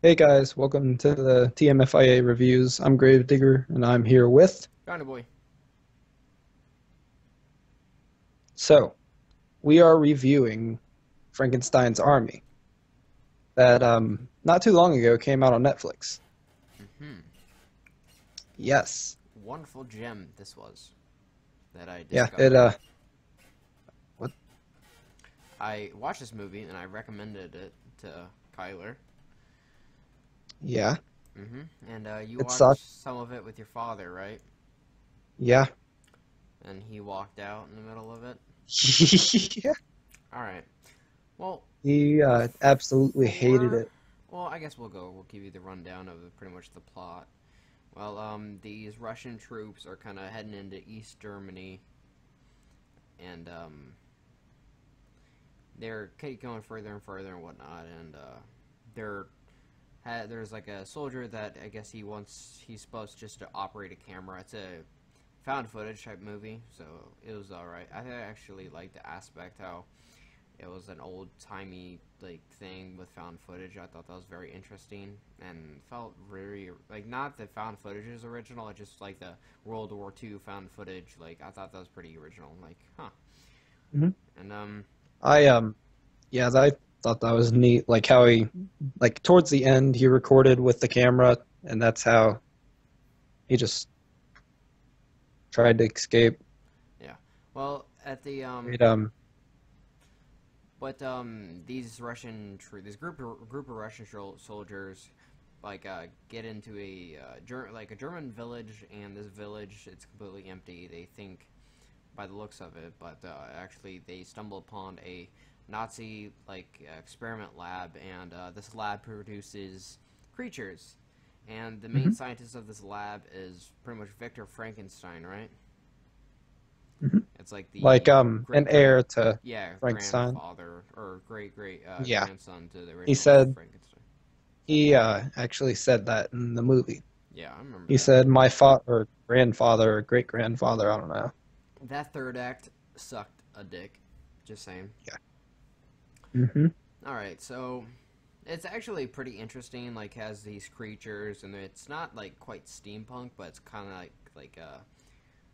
Hey guys, welcome to the TMFIA reviews. I'm GraveDigger and I'm here with. Jonnyboy. So, we are reviewing Frankenstein's Army that not too long ago came out on Netflix. Hmm. Yes. Wonderful gem this was that I Yeah, it discovered. what I watched this movie and I recommended it to Kyler. yeah, And you it watched sucked. some of it with your father, right? Yeah. And he walked out in the middle of it. Yeah. All right. Well, He absolutely hated before, it. well, I guess we'll go. We'll give you the rundown of pretty much the plot. Well, these Russian troops are kind of heading into East Germany, and they're going further and further and whatnot, and they're there's like a soldier that I guess he's supposed just to operate a camera. It's a found footage type movie, so it was alright. I actually liked the aspect how it was an old timey like thing with found footage. I thought that was very interesting and felt really like not that found footage is original. It just like the World War II found footage. Like I thought that was pretty original. Like huh. Mhm. And I yeah, I thought that was neat. Like how he like towards the end he recorded with the camera and that's how he just tried to escape. yeah. Well, at the It but these this group of Russian soldiers, like get into like a German village, and this village it's completely empty. They think by the looks of it, but actually they stumble upon a Nazi like experiment lab, and this lab produces creatures, and the main mhm, scientist of this lab is pretty much Victor Frankenstein, right? mhm. It's like Like the an great great heir to yeah Frankenstein. grandfather or great great Yeah. grandson to the He original said Frankenstein. he actually said that in the movie. Yeah, I remember He that. said my father or grandfather or great grandfather, I don't know. That third act sucked a dick. Just saying. Yeah. Hmm. All right, so it's actually pretty interesting. Like has these creatures, and it's not like quite steampunk, but it's kind of like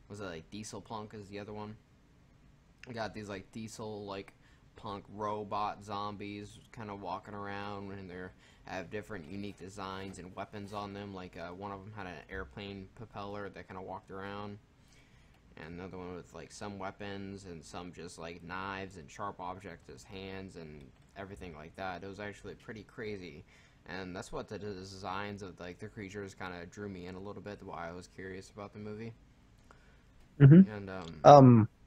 was it like diesel punk is the other one? You got these like diesel like punk robot zombies kind of walking around, and they have different unique designs and weapons on them. Like one of them had an airplane propeller that kind of walked around, and another one with like some weapons and some just like knives and sharp objects as hands and everything like that. It was actually pretty crazy, and that's what the designs of like the creatures kind of drew me in a little bit. Why I was curious about the movie, Hmm. and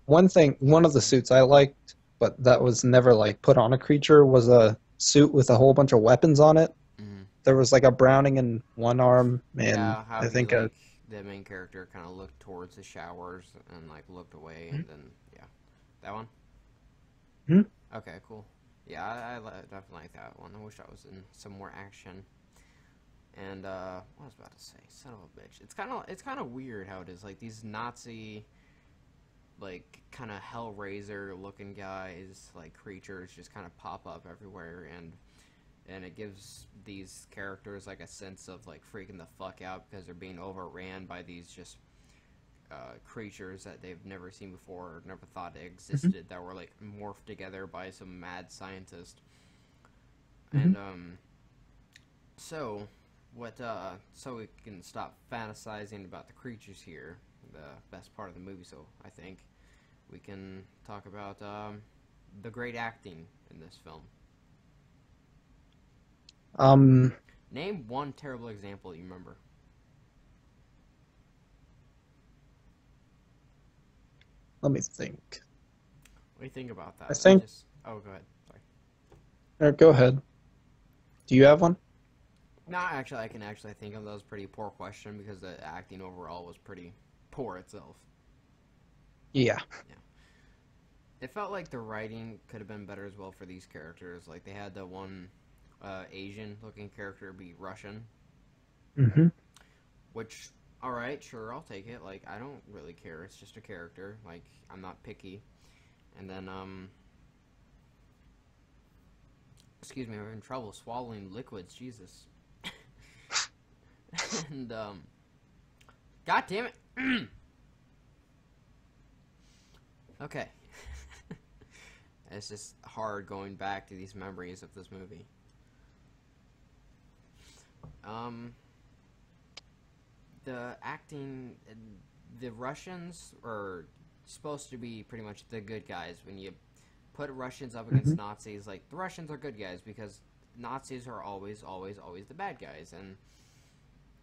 One thing, one of the suits I liked, but that was never like put on a creature, was a suit with a whole bunch of weapons on it. mhm. There was like a Browning in one arm, and Yeah, how I he think a like the main character kind of looked towards the showers and like looked away, hmm. and then yeah, that one. Okay, cool. Yeah, definitely like that one. I wish I was in some more action. And what I was about to say, son of a bitch. It's kind of weird how it is. Like these Nazi, like kind of Hellraiser looking guys, like creatures, just kind of pop up everywhere, and it gives these characters like a sense of like freaking the fuck out because they're being overran by these just creatures that they've never seen before or never thought Hmm. existed that were like morphed together by some mad scientist. Hmm. And so so we can stop fantasizing about the creatures here, the best part of the movie. So I think we can talk about the great acting in this film. Um, Name one terrible example you remember. Let me think. What do you think about I that? I think, just oh go ahead. Sorry. go ahead. Do you have one? No, actually, I can actually think of that was a pretty poor question because the acting overall was pretty poor itself. Yeah. Yeah, it felt like the writing could have been better as well for these characters. Like they had the one Asian-looking character be Russian, Hmm. which all right, sure, I'll take it. Like I don't really care. It's just a character. Like I'm not picky. And then excuse me, I'm having trouble swallowing liquids. Jesus. And God damn it. Okay. It's just hard going back to these memories of this movie. The acting, the Russians are supposed to be pretty much the good guys. When you put Russians up against Hmm. Nazis, like, the Russians are good guys because Nazis are always, always, always the bad guys. And,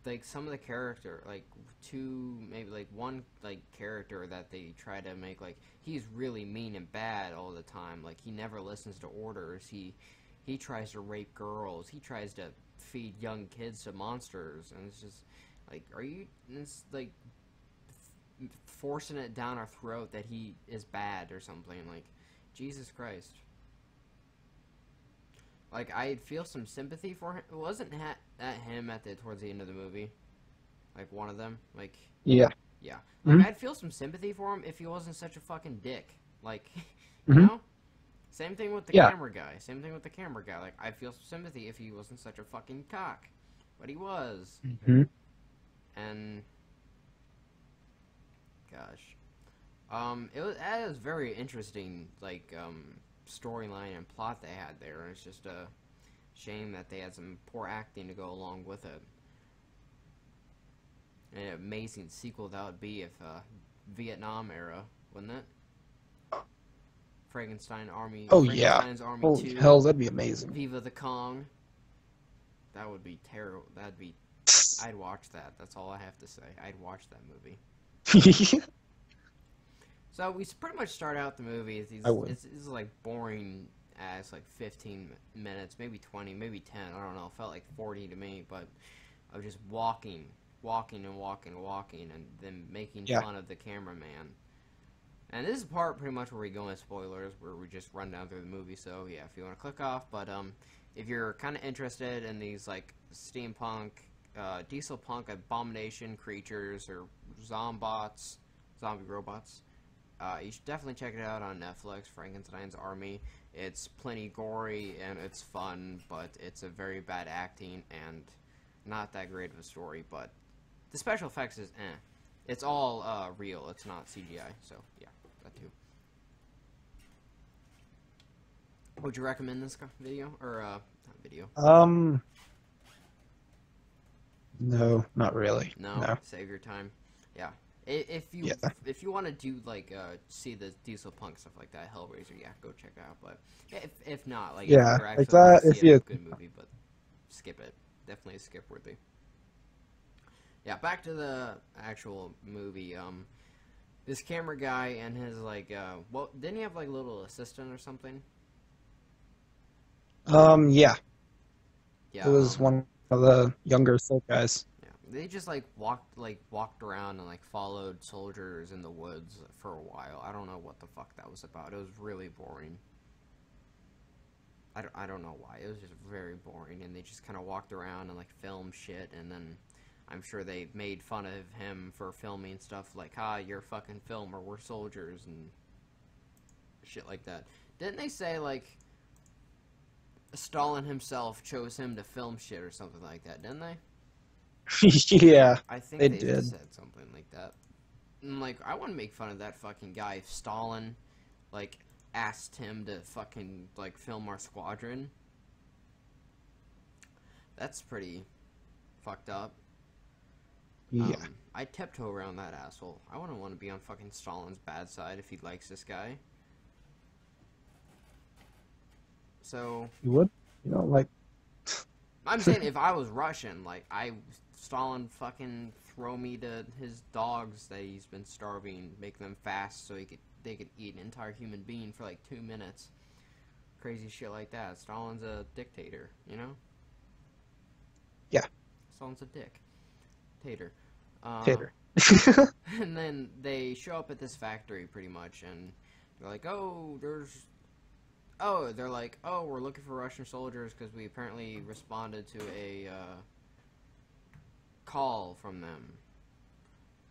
like, some of the character, like, maybe, like, one, like, character that they try to make, like, he's really mean and bad all the time. Like, he never listens to orders. He tries to rape girls. He tries to feed young kids to monsters. And it's just, like, it's, like, forcing it down our throat that he is bad or something. Like, Jesus Christ. Like, I feel some sympathy for him. It wasn't at him towards the end of the movie. Like, one of them. Like, Yeah. yeah. Like, Hmm. I'd feel some sympathy for him if he wasn't such a fucking dick. Like, you Hmm. know? Same thing with the Yeah. camera guy. Same thing with the camera guy. Like, I'd feel some sympathy if he wasn't such a fucking cock. But he was. Hmm. And, gosh. That was very interesting, like, storyline and plot they had there. It's just a shame that they had some poor acting to go along with it. An amazing sequel that would be if Vietnam era, wouldn't it? Oh yeah. Frankenstein's Army Holy 2, hell, that'd be amazing. Viva the Kong. That would be terrible. I'd watch that. That's all I have to say. I'd watch that movie. So we pretty much start out the movie. I would. It's like boring as like 15 minutes, maybe 20, maybe 10. I don't know. It felt like 40 to me, but I was just walking, and then making Yeah. fun of the cameraman. And this is the part pretty much where we go into spoilers, where we just run down through the movie. So yeah, if you want to click off, but if you're kind of interested in these like steampunk, diesel punk abomination creatures or zombie robots. You should definitely check it out on Netflix, Frankenstein's Army. It's plenty gory and it's fun, but it's a very bad acting and not that great of a story, but the special effects is eh. It's all real, it's not CGI, so yeah, that too. Would you recommend this video? Or, not video? No, not really. No? No. Save your time. Yeah. Yeah. If you want to do like see the diesel punk stuff like that, Hellraiser, yeah, go check it out. But if not, like Yeah, if you're like actually want that. to If see a you, good movie, but skip it. Definitely skip worthy. Yeah, back to the actual movie. This camera guy and his like well, didn't he have like a little assistant or something? yeah, Yeah. it was one of the younger Silk guys. Yeah, they just like walked around and like followed soldiers in the woods for a while. I don't know what the fuck that was about. It was really boring. I don't know why. It was just very boring, and they just kind of walked around and like filmed shit, and then I'm sure they made fun of him for filming stuff like, you're a fucking filmer, we're soldiers, and shit like that. Didn't they say like Stalin himself chose him to film shit or something like that? Didn't they? Yeah, I think they they did. just said something like that. And, like, I wouldn't make fun of that fucking guy if Stalin, like, asked him to fucking, like, film our squadron. That's pretty fucked up. Yeah. I tiptoe around that asshole. I wouldn't want to be on fucking Stalin's bad side if he likes this guy. So, You would? You know, like, I'm saying if I was Russian, like, Stalin fucking throw me to his dogs that he's been starving, make them fast so they could eat an entire human being for like 2 minutes. Crazy shit like that. Stalin's a dictator, you know? Yeah. Stalin's a dick. Tater. Tater. And then they show up at this factory pretty much, and they're like, they're like, we're looking for Russian soldiers because we apparently responded to a call from them.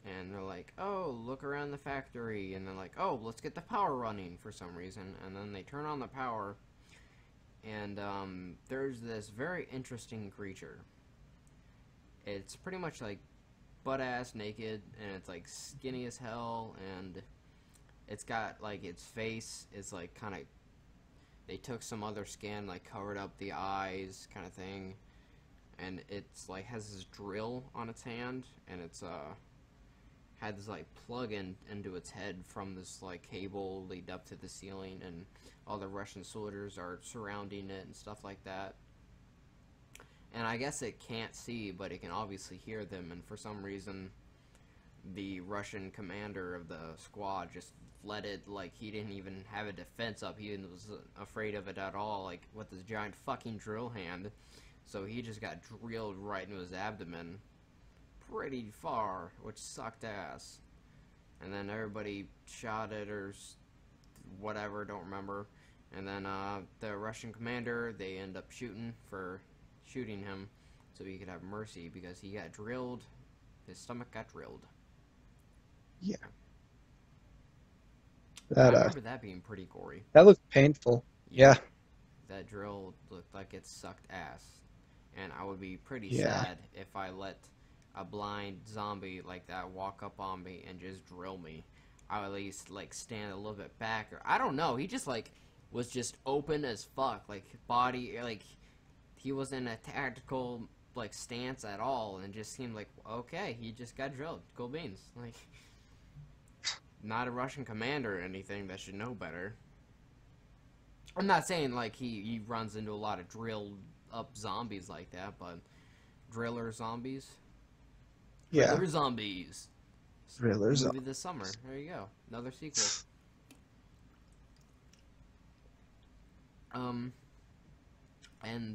And they're like, look around the factory, and they're like, let's get the power running for some reason. And then they turn on the power, and there's this very interesting creature. It's pretty much like butt ass naked, and it's like skinny as hell, and it's got like its face is like kind of, they took some other skin, like covered up the eyes kind of thing, and it's like has this drill on its hand, and it's had this like plug in into its head from this like cable lead up to the ceiling, and all the Russian soldiers are surrounding it and stuff like that. And I guess it can't see, but it can obviously hear them, and for some reason the Russian commander of the squad just let it, like, he didn't even have a defense up, he was afraid of it at all, like, with this giant fucking drill hand. So he just got drilled right into his abdomen pretty far, which sucked ass. And then everybody shot it or whatever, don't remember. And then the Russian commander, they end up shooting him so he could have mercy, because he got drilled, his stomach got drilled. Yeah. I remember that being pretty gory. That looked painful. Yeah. That drill looked like it sucked ass. And I would be pretty Yeah. sad if I let a blind zombie like that walk up on me and just drill me. I would at least, like, stand a little bit back, or I don't know, he just, like, was just open as fuck, like, body, like, he wasn't in a tactical, like, stance at all, and just seemed like, okay, he just got drilled, cool beans, like, not a Russian commander or anything that should know better. I'm not saying, like, he runs into a lot of drilled up zombies like that, but driller zombies? Yeah. Driller zombies. Driller Movie this summer. There you go. Another sequel. And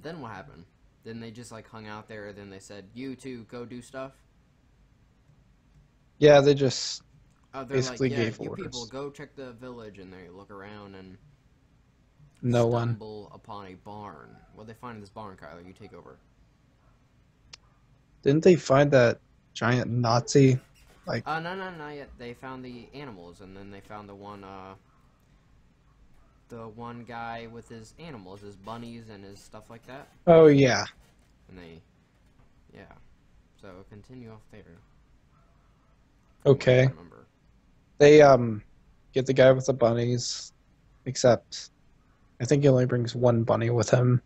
then what happened? Then they just, like, hung out there, then they said, you two, go do stuff? Yeah, they just They're basically like, yeah, gave you orders. people, go check the village, and they look around and No one. stumble upon a barn. What they find in this barn, Kyler? You take over. Didn't they find that giant Nazi? Like, No, not yet. They found the animals, and then they found the one guy with his animals, his bunnies and his stuff like that. oh yeah. And they, yeah. So continue off there. Okay. I remember. They get the guy with the bunnies, except I think he only brings one bunny with him.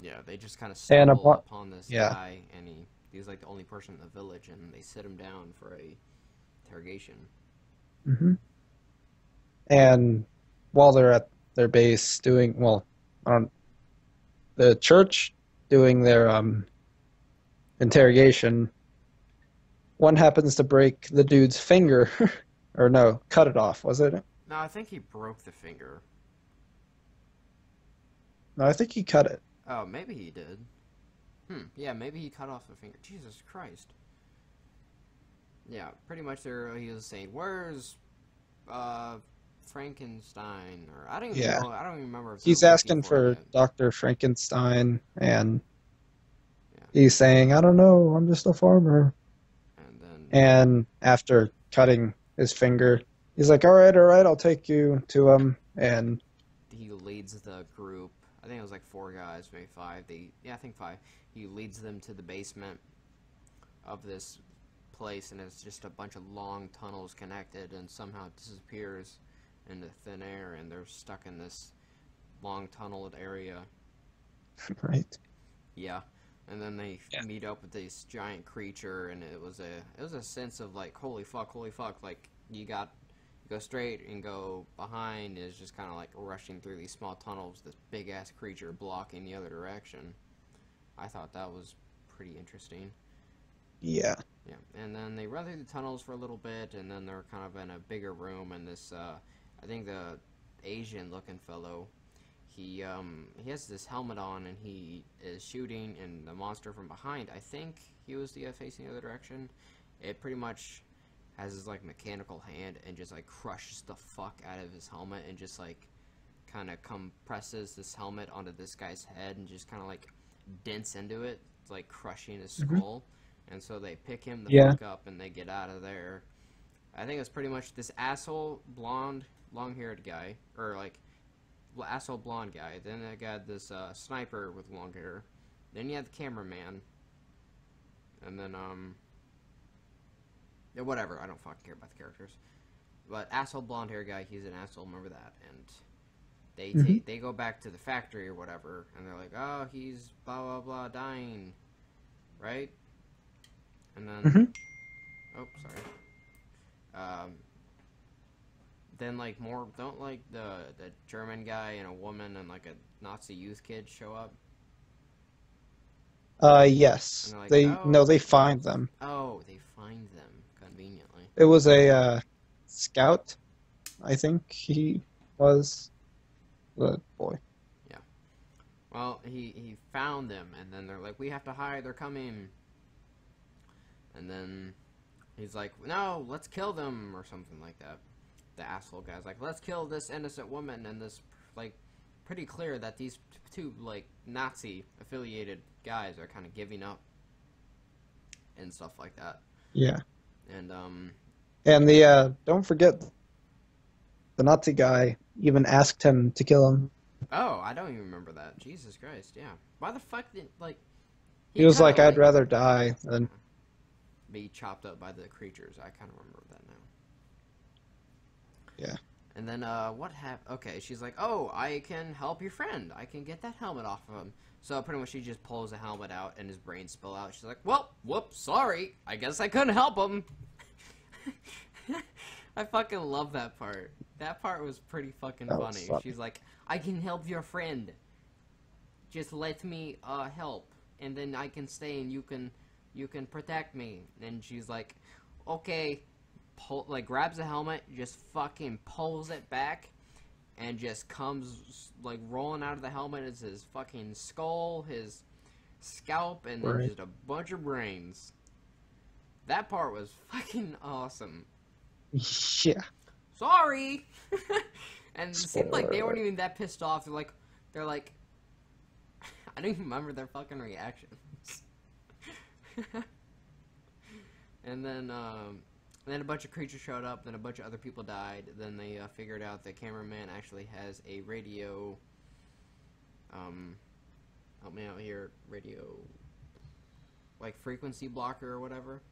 Yeah, they just kind of And stumble upon this yeah. guy, and he was like the only person in the village, and they sit him down for a interrogation. Mm-hmm. And while they're at their base doing, well, the church doing their interrogation, one happens to break the dude's finger, or no, cut it off, was it? No, I think he broke the finger. No, I think he cut it. Oh, maybe he did. Yeah, maybe he cut off the finger. Jesus Christ. Yeah, pretty much there he was saying, where's Frankenstein? Or I don't even know. I don't even remember if He's they're asking looking for it. Dr. Frankenstein, and he's saying, I don't know, I'm just a farmer. And after cutting his finger, he's like, all right, I'll take you to him. And he leads the group. I think it was like 4 guys, maybe 5. I think 5. He leads them to the basement of this place, and it's just a bunch of long tunnels connected, and somehow it disappears into thin air, and they're stuck in this long tunneled area. Right. Yeah. And then they meet up with this giant creature, and it was a sense of like, holy fuck, like you go straight and go behind, and it's just kind of like rushing through these small tunnels, this big ass creature blocking the other direction. I thought that was pretty interesting. Yeah. Yeah, and then they run through the tunnels for a little bit, and then they're kind of in a bigger room, and this I think the Asian looking fellow, he has this helmet on, and he is shooting, and the monster from behind, I think he was facing the other direction, it pretty much has his like mechanical hand and just like crushes the fuck out of his helmet, and just like kind of compresses this helmet onto this guy's head, and just kind of like dents into it, like crushing his skull. And so they pick him the fuck up, and they get out of there. I think it's pretty much this asshole blonde long-haired guy, or like asshole blonde guy. Then I got this sniper with long hair. Then you had the cameraman. And then yeah, whatever. I don't fucking care about the characters. But asshole blonde hair guy, he's an asshole. Remember that. And they go back to the factory or whatever, and they're like, oh, he's blah blah blah dying, right? And then oh, sorry. Then like more don't like the German guy and a woman and like a Nazi youth kid show up. And Yes. they're like, They oh, no, they find them. oh, they find them conveniently. It was a scout, I think he was. The boy. Yeah. Well, he found them, and then they're like, we have to hide. They're coming. And then he's like, no, let's kill them or something like that. The asshole guy's like, let's kill this innocent woman, and this like pretty clear that these two like Nazi affiliated guys are kind of giving up and stuff like that. Yeah. And the don't forget the Nazi guy even asked him to kill him. oh, I don't even remember that. Jesus Christ, yeah. Why the fuck did like He was like, kinda, I'd rather die than be chopped up by the creatures. I kind of remember that now. Yeah. And then what happened? Okay, she's like, oh, I can help your friend. I can get that helmet off of him. So pretty much she just pulls the helmet out and his brains spill out. She's like, well, whoops, sorry. I guess I couldn't help him. I fucking love that part. That part was pretty fucking funny. She's like, I can help your friend. Just let me help, and then I can stay, and you can protect me. And she's like, okay, grabs the helmet, just fucking pulls it back, and just comes like rolling out of the helmet is his fucking skull, his scalp, and then just a bunch of brains. That part was fucking awesome. Yeah. Sorry. And it seemed like they weren't even that pissed off. They're like I don't even remember their fucking reactions. And then a bunch of creatures showed up, then a bunch of other people died, then they figured out the cameraman actually has a radio help me out here, radio like frequency blocker or whatever.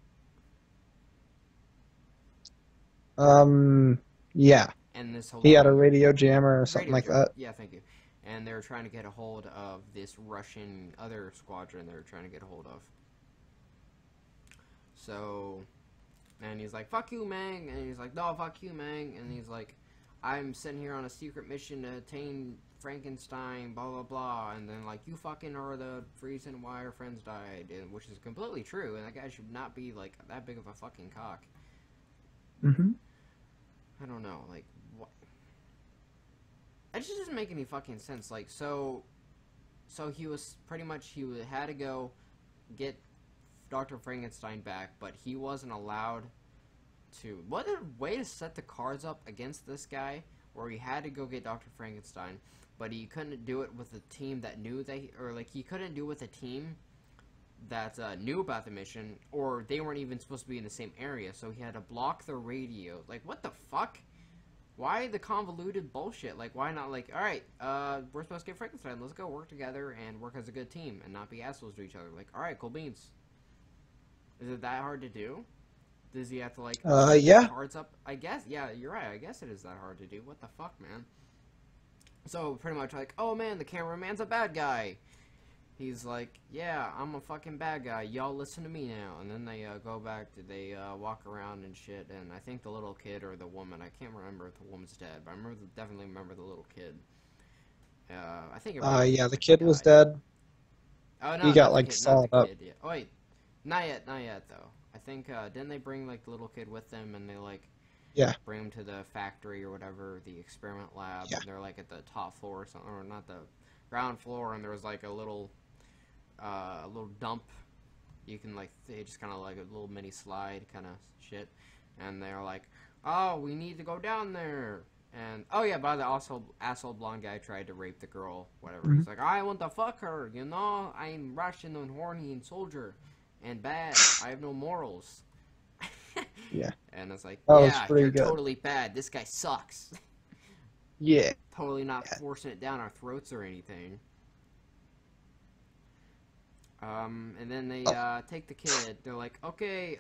Yeah. And this whole he had a radio jammer or something like that. Yeah, thank you. And they were trying to get a hold of this Russian other squadron they were trying to get a hold of. So, and he's like, fuck you, Mang. And he's like, no, fuck you, Mang. And he's like, I'm sitting here on a secret mission to attain Frankenstein, blah, blah, blah. And then, like, you fucking are the reason why our friends died. And, which is completely true. And that guy should not be, like, that big of a fucking cock. I don't know, like, what? It just doesn't make any fucking sense. Like, so he was pretty much, had to go get Dr. Frankenstein back, but he wasn't allowed to. What a way to set the cards up against this guy, where he had to go get Dr. Frankenstein, but he couldn't do it with a team that knew that, he couldn't do it with a team that knew about the mission, or they weren't even supposed to be in the same area, so he had to block the radio. Like, what the fuck? Why the convoluted bullshit? Like, why not, like, alright, we're supposed to get Frankenstein, let's go work together and work as a good team, and not be assholes to each other. Like, alright, cool beans. Is it that hard to do? Does he have to, like, yeah. cards up? I guess, yeah, you're right, I guess it is that hard to do. What the fuck, man? So, pretty much like, oh man, the cameraman's a bad guy. He's like, yeah, I'm a fucking bad guy. Y'all listen to me now. And then they go back. They walk around and shit. And I think the little kid or the woman, I can't remember if the woman's dead, but I definitely remember the little kid. I think. Yeah, the kid was dead. Oh no, he got like sawed up. Yeah. Oh wait, not yet though. I think didn't they bring like the little kid with them and they like bring him to the factory or whatever, the experiment lab, and they're like at the top floor or something, or not the ground floor, and there was like a little dump. You can like, they just kind of like a little mini slide kind of shit, and they're like, oh, we need to go down there. And oh yeah, by the asshole blonde guy tried to rape the girl, whatever. He's like, I want to fuck her, you know, I'm Russian and horny and soldier and bad. I have no morals. Yeah. And it's like, that yeah, you're good. totally bad. This guy sucks. Yeah. Totally not forcing it down our throats or anything. And then they take the kid. They're like, okay,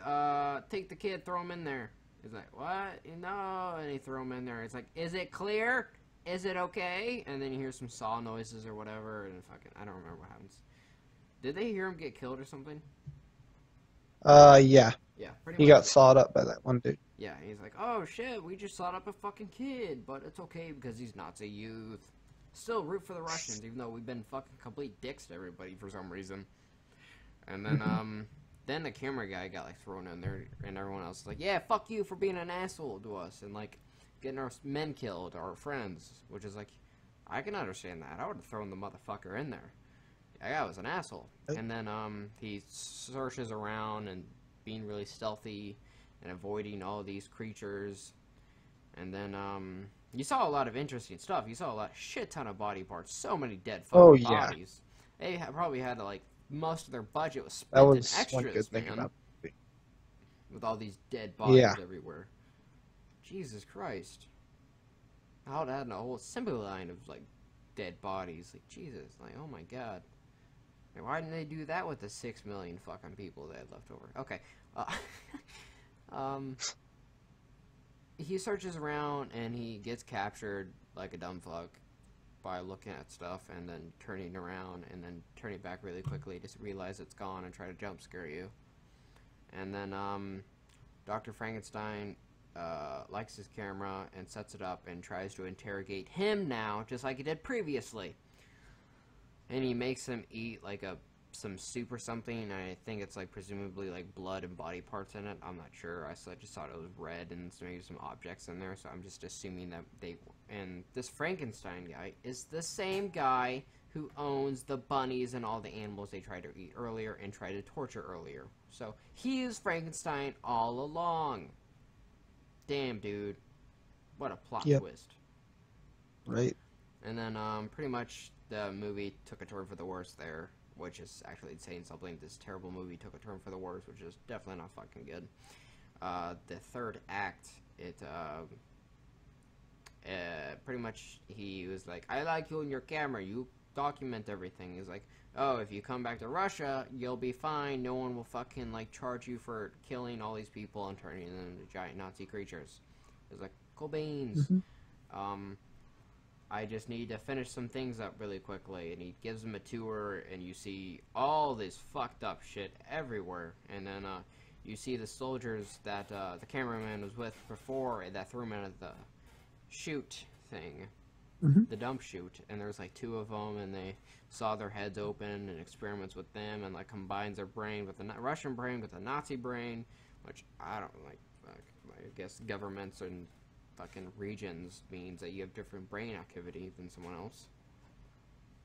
take the kid, throw him in there. He's like, what? No, and they throw him in there. It's like, is it clear? Is it okay? And then you hear some saw noises or whatever, and fucking, I don't remember what happens. Did they hear him get killed or something? Yeah. Yeah, pretty He much. got sawed up by that one dude. Yeah, he's like, oh shit, we just sawed up a fucking kid, but it's okay because he's Nazi youth. Still root for the Russians, even though we've been fucking complete dicks to everybody for some reason. And then the camera guy got like thrown in there, and everyone else was like, yeah, fuck you for being an asshole to us, and like getting our men killed, our friends, which is like, I can understand that. I would have thrown the motherfucker in there. That guy was an asshole. And then he searches around and being really stealthy and avoiding all these creatures. And then you saw a lot of interesting stuff. You saw a lot, shit ton of body parts, so many dead fucking bodies. They probably had like most of their budget was spent in extras, one good thing man. about the movie. With all these dead bodies everywhere. Jesus Christ. I would add a whole assembly line of like dead bodies. Like Jesus, like oh my god. Like, why didn't they do that with the 6 million fucking people they had left over? Okay. He searches around and he gets captured like a dumb fuck by looking at stuff and then turning around and then turning back really quickly to realize it's gone and try to jump scare you. And then Dr. Frankenstein likes his camera and sets it up and tries to interrogate him now, just like he did previously. And he makes him eat like some soup or something, and I think it's like presumably like blood and body parts in it. I'm not sure. I just thought it was red and maybe some objects in there, so I'm just assuming that they... And this Frankenstein guy is the same guy who owns the bunnies and all the animals they tried to eat earlier and tried to torture earlier. So he is Frankenstein all along. Damn, dude. What a plot twist. Right. And then pretty much the movie took a turn for the worse there, which is actually saying something. This terrible movie took a turn for the worse, which is definitely not fucking good. The third act, it pretty much he was like, I like you and your camera, you document everything. He's like, oh, if you come back to Russia, you'll be fine. No one will fucking like charge you for killing all these people and turning them into giant Nazi creatures. He's like, cool beans. I just need to finish some things up really quickly. And he gives him a tour, and you see all this fucked up shit everywhere. And then you see the soldiers that the cameraman was with before that threw him out of the chute thing, the dump chute. And there's like 2 of them, and they saw their heads open and experiments with them, and like combines their brain with the Russian brain with the Nazi brain, which I don't like. I guess governments and fucking regions means that you have different brain activity than someone else,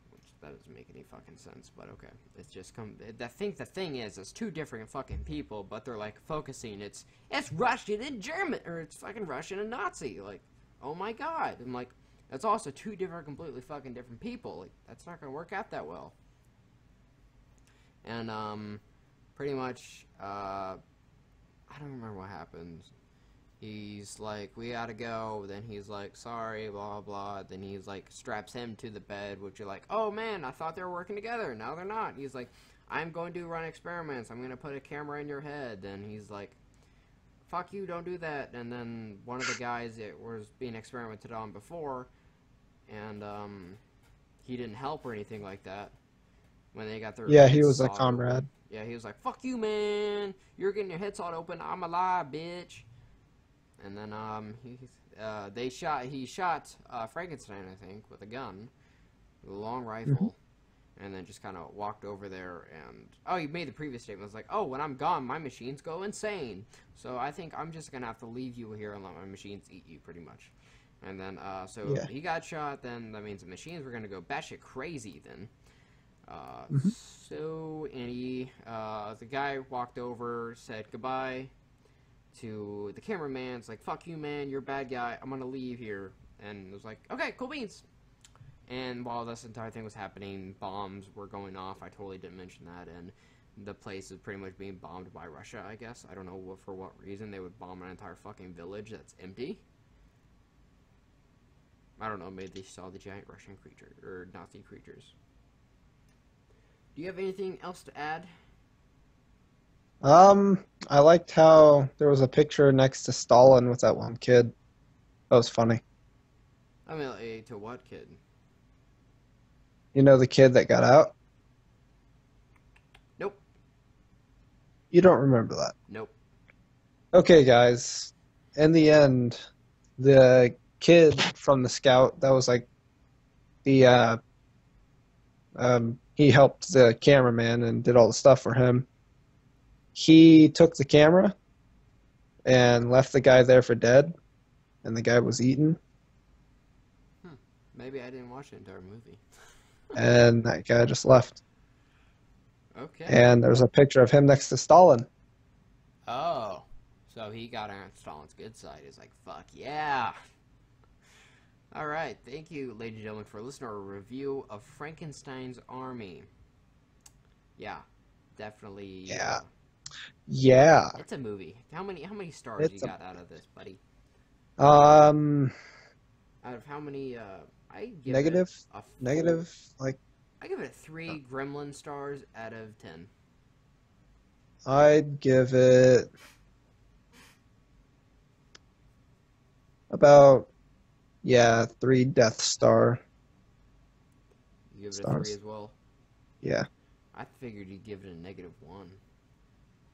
which that doesn't make any fucking sense, but okay. It's just the thing is it's 2 different fucking people, but they're like focusing it's Russian and German, or it's fucking Russian and Nazi. Like, oh my god. I'm like, that's also 2 different, completely fucking different people. Like, that's not gonna work out that well. And pretty much I don't remember what happens. He's like, we gotta go. Then he's like, sorry, blah, blah. Then he's like, straps him to the bed, which you're like, oh man, I thought they were working together. Now they're not. He's like, I'm going to run experiments. I'm going to put a camera in your head. Then he's like, fuck you, don't do that. And then one of the guys it was being experimented on before, and he didn't help or anything like that. When they got their he was a comrade. Open. Yeah, he was like, fuck you, man. You're getting your head sawed open. I'm alive, bitch. And then he shot Frankenstein, I think, with a gun, with a long rifle, and then just kind of walked over there and he made the previous statement. It was like, oh, when I'm gone, my machines go insane. So I think I'm just gonna have to leave you here and let my machines eat you, pretty much. And then he got shot. Then that means the machines were gonna go batshit crazy. Then the guy walked over, said goodbye to the cameraman. It's like, fuck you, man, you're a bad guy, I'm gonna leave here. And it was like, okay, cool beans. And while this entire thing was happening, bombs were going off. I totally didn't mention that. And the place is pretty much being bombed by Russia, I guess. I don't know for what reason they would bomb an entire fucking village that's empty. I don't know, maybe they saw the giant Russian creature, or Nazi creatures. Do you have anything else to add? I liked how there was a picture next to Stalin with that one kid. That was funny. I mean, to what kid? You know the kid that got out? Nope. You don't remember that. Nope. Okay, guys. In the end, the kid from the scout that was like the he helped the cameraman and did all the stuff for him. He took the camera and left the guy there for dead, and the guy was eaten, Maybe I didn't watch the entire movie. and that guy just left. Okay. And there's a picture of him next to Stalin. Oh. So he got on Stalin's good side. He's like, fuck yeah. Alright, thank you, ladies and gentlemen, for listening to our review of Frankenstein's Army. Yeah, definitely. Yeah. Yeah. It's a movie. How many stars It's you got out of this, buddy? um Out of how many? I give negative, it a 4. negative, like I give it 3 Gremlin stars out of 10. I'd give it about 3 Death Star You give it a 3 stars. as well. Yeah. I figured you'd give it a -1.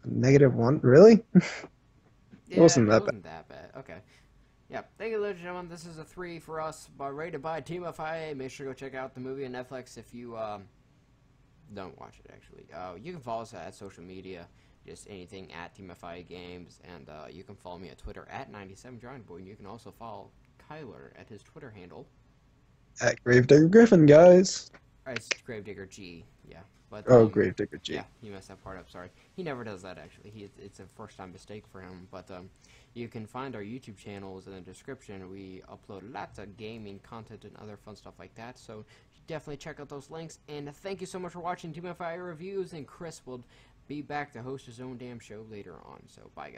A -1? Really? It Yeah, wasn't it that bad. wasn't that bad. Okay. Yeah, thank you, ladies and gentlemen. This is a 3 for us, rated by TMFIA. Make sure to go check out the movie on Netflix if you don't watch it, actually. You can follow us at social media, just anything at TMFIA Games, and you can follow me at Twitter at 97Jonnyboy, and you can also follow Kyler at his Twitter handle. At GraveDigger Griffin, guys. It's GraveDigger G, yeah. But, Oh, GraveDigger G. Yeah, he messed that part up, sorry. He never does that, actually. It's a first-time mistake for him. But you can find our YouTube channels in the description. We upload lots of gaming content and other fun stuff like that. So definitely check out those links. And thank you so much for watching TMFIA Reviews. And Chris will be back to host his own damn show later on. So bye, guys.